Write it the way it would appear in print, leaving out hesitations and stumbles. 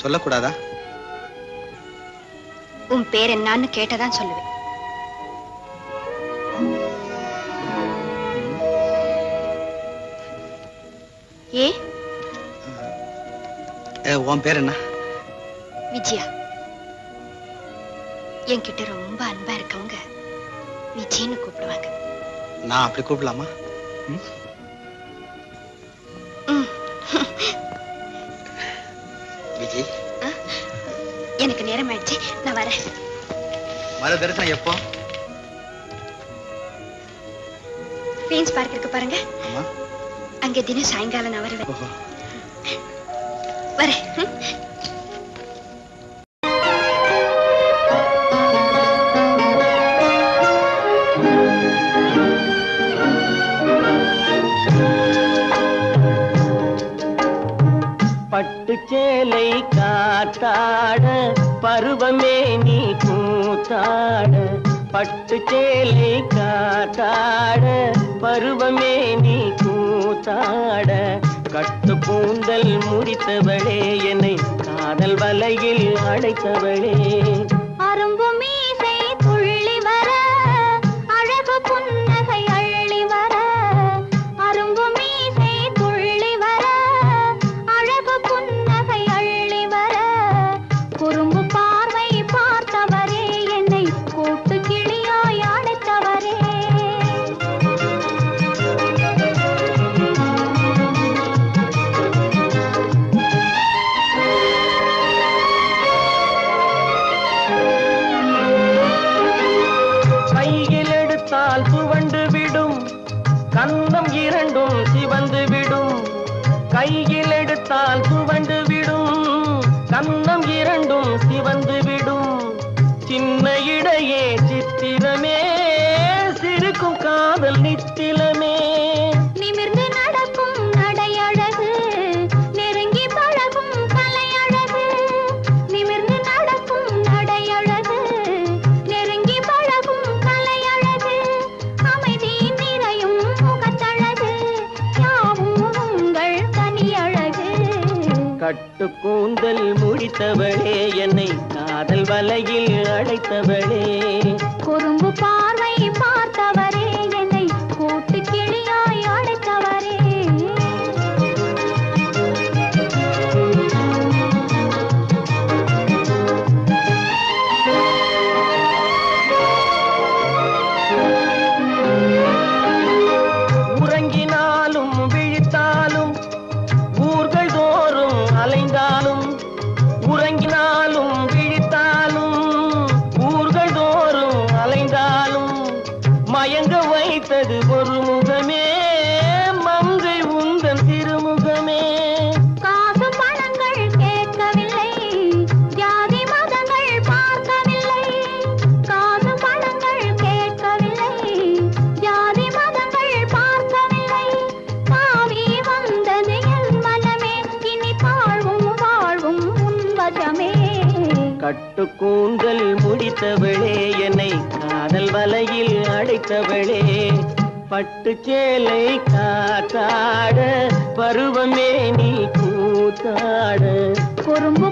சொல்லக்கூடாதா? உன் பேர் என்னன்னு கேட்டதான் சொல்லுவேன். ஏ உன் பேர் என்ன? விஜயா. என்கிட்ட ரொம்ப அன்பா இருக்கவங்க விஜய்னு கூப்பிடுவாங்க. நான் அப்படி கூப்பிடலாமா? விஜய், எனக்கு நேரம் ஆயிடுச்சு, நான் வரேன். மறு தரிசனம் எப்போ? குயின்ஸ் பார்க் இருக்கு பாருங்க, அங்கே தினம் சாயங்காலம் நான் வருவேன். வரேன். பட்டு சேலை காத்தாட பருவமே நீ கூத்தாட, பட்டு சேலை காத்தாட பருவமே நீ கூத்தாட, கட்டு கூந்தல் முடித்தவளே என்னை காதல் வலையில் அடைத்தவளே, அரும்பு மீசை துள்ளி வர அழகு புன்னகை அள்ளி வர, அரும்பு மீசை துள்ளி வர அழகு புன்னகை அள்ளி வர, குறும்பு பார்வை பார்த்தவரே என்னை கூட்டு கிளியாய் அடைத்தவரே, துவண்டு விடும் கன்னம் இரண்டும் சிவந்து விடும், கையில் எடுத்தால் துவண்டு விடும் கன்னம் இரண்டும் சிவந்து விடும், சின்ன இடையே சித்திரமே சிரிக்கும் காதல் நித்திலமே, நிமிர்ந்து நடக்கும் நடையழகு நெருங்கி பழகும் கலையழகு, நிமிர்ந்து நடக்கும் நடையழகு நெருங்கி பழகும் கலையழகு, அமைதி நிறையும் முகத்தழகு யாவும் உங்கள் தனியழகு, கட்டு கூந்தல் முடித்தவளே என்னை காதல் வலையில் அடைத்தவளே, குறும்பு பார்வை பார்த்தவரே என்னை கூட்டு கிளியாய் அடைத்தவரே, உறங்கினாலும் விழித்தாலும் ஊர்கள் தோறும் அலைந்தாலும், உறங்கினாலும் விழித்தாலும் ஊர்கள் தோறும் அலைந்தாலும், மயங்க வைத்தது ஒரு முகமே மங்கை உந்தன் திருமுகமே, காசு பணங்கள் கேட்கவில்லை ஜாதி மதங்கள் பார்க்கவில்லை, காசு பணங்கள் கேட்கவில்லை ஜாதி மதங்கள் பார்க்கவில்லை, காவி வந்தது என் மனமே இனி தாழ்வும் வாழ்வும் உன்வசமே, கட்டு கூந்தல் முடித்தவளே என்னை காதல் வலையில் அடைத்தவளே, பட்டு சேலை காத்தாட பருவமே நீ கூத்தாட, குறும்பு